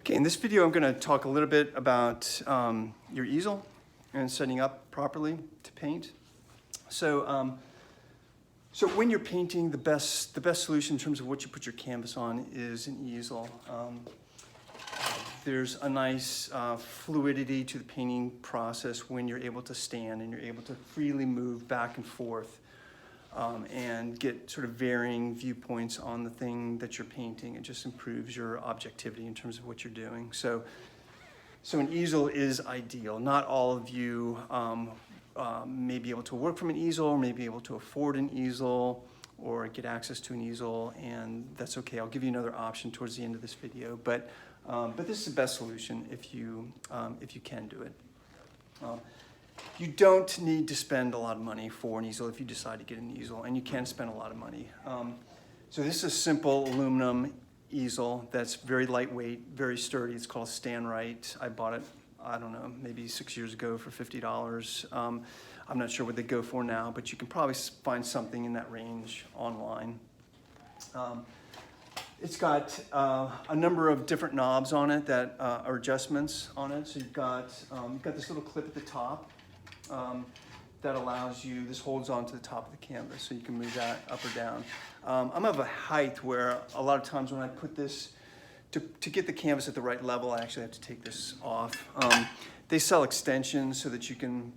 Okay, in this video I'm going to talk a little bit about your easel and setting up properly to paint. So when you're painting, the best solution in terms of what you put your canvas on is an easel. There's a nice fluidity to the painting process when you're able to stand and you're able to freely move back and forth and get sort of varying viewpoints on the thing that you're painting. It just improves your objectivity in terms of what you're doing. So an easel is ideal. Not all of you may be able to work from an easel, or may be able to afford an easel, or get access to an easel, and that's okay. I'll give you another option towards the end of this video, but this is the best solution if you can do it. You don't need to spend a lot of money for an easel if you decide to get an easel, and you can spend a lot of money. So this is a simple aluminum easel that's very lightweight, very sturdy. It's called a Stand Right. I bought it, I don't know, maybe 6 years ago for $50. I'm not sure what they go for now, but you can probably find something in that range online. It's got a number of different knobs on it that are adjustments on it. So you've got this little clip at the top that allows you, this holds on to the top of the canvas, so you can move that up or down. I'm of a height where a lot of times when I put this, to get the canvas at the right level, I actually have to take this off. They sell extensions so that you can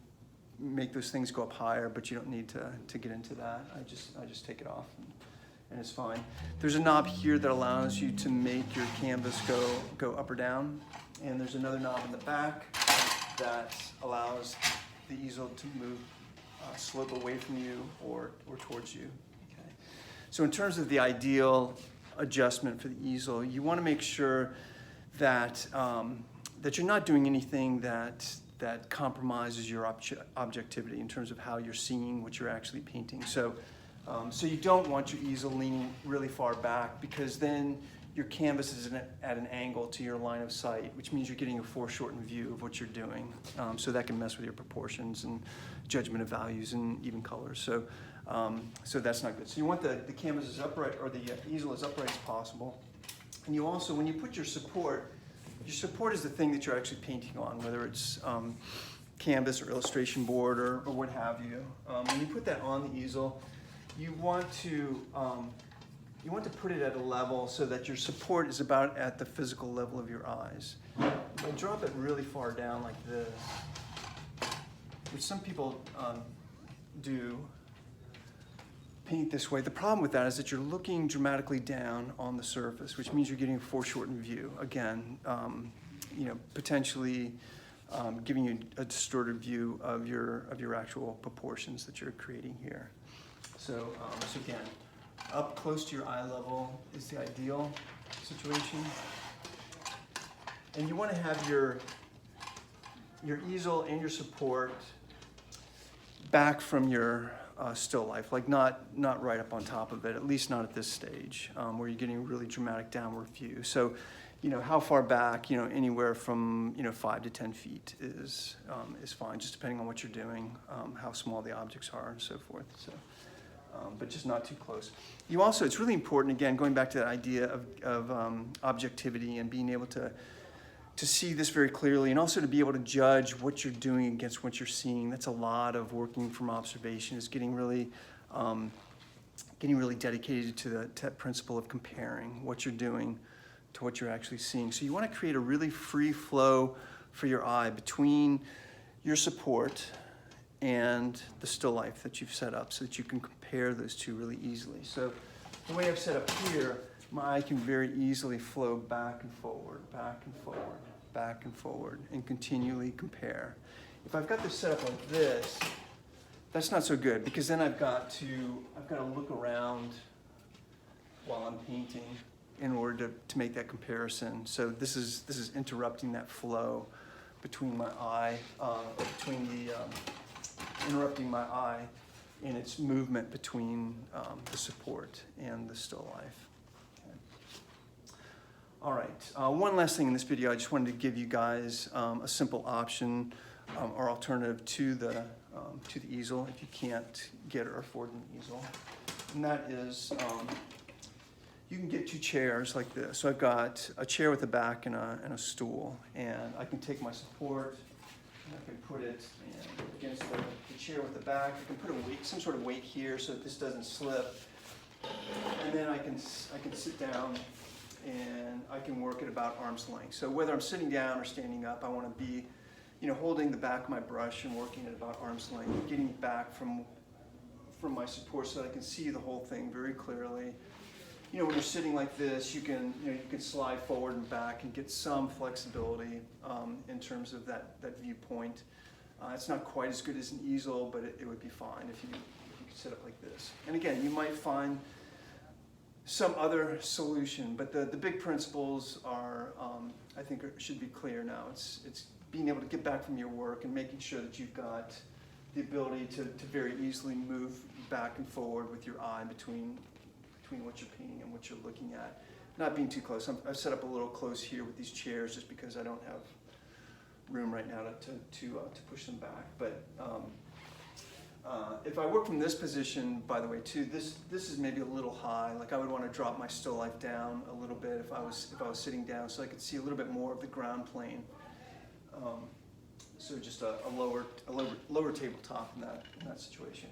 make those things go up higher, but you don't need to get into that. I just take it off and it's fine. There's a knob here that allows you to make your canvas go up or down, and there's another knob in the back that allows the easel to move, slope away from you or towards you. Okay. So in terms of the ideal adjustment for the easel, you want to make sure that that you're not doing anything that compromises your objectivity in terms of how you're seeing what you're actually painting. So you don't want your easel leaning really far back, because then your canvas is at an angle to your line of sight, which means you're getting a foreshortened view of what you're doing. So that can mess with your proportions and judgment of values and even colors. So that's not good. So you want the canvas as upright, or the easel as upright as possible. And you also, when you put your support is the thing that you're actually painting on, whether it's canvas or illustration board or what have you. When you put that on the easel, you want to put it at a level so that your support is about at the physical level of your eyes. You'll drop it really far down like this, which some people do paint this way. The problem with that is that you're looking dramatically down on the surface, which means you're getting a foreshortened view. Again, potentially giving you a distorted view of your actual proportions that you're creating here. So again, up close to your eye level is the ideal situation. And you want to have your easel and your support back from your still life, like not right up on top of it, at least not at this stage, where you're getting a really dramatic downward view. So, how far back, anywhere from 5 to 10 feet is fine, just depending on what you're doing, how small the objects are and so forth. So. But just not too close. You also, it's really important, again, going back to that idea of objectivity and being able to see this very clearly, and also to be able to judge what you're doing against what you're seeing. That's a lot of working from observation, is getting really dedicated to that principle of comparing what you're doing to what you're actually seeing. So you want to create a really free flow for your eye between your support and the still life that you've set up, so that you can compare those two really easily. So the way I've set up here, my eye can very easily flow back and forward, back and forward, back and forward, and continually compare. If I've got this set up like this, that's not so good, because then I've got to look around while I'm painting in order to make that comparison. So this is interrupting that flow between my eye, interrupting my eye in its movement between the support and the still life. Okay. All right, one last thing in this video, I just wanted to give you guys a simple option or alternative to the easel if you can't get or afford an easel. And that is you can get two chairs like this. So I've got a chair with a back and a stool, and I can take my support and I can put it against the chair with the back. I can put a weight, some sort of weight here so that this doesn't slip. And then I can sit down and I can work at about arm's length. So whether I'm sitting down or standing up, I want to be, holding the back of my brush and working at about arm's length, getting back from my support so that I can see the whole thing very clearly. When you're sitting like this, you can slide forward and back and get some flexibility in terms of that viewpoint. It's not quite as good as an easel, but it would be fine if you could sit up like this. And again, you might find some other solution, but the big principles are, I think, should be clear now. It's being able to get back from your work and making sure that you've got the ability to very easily move back and forward with your eye between what you're painting and what you're looking at. Not being too close. I've set up a little close here with these chairs just because I don't have room right now to push them back. But if I work from this position, by the way, too, this is maybe a little high. Like I would want to drop my still life down a little bit if I was sitting down, so I could see a little bit more of the ground plane. So just a lower tabletop in that situation.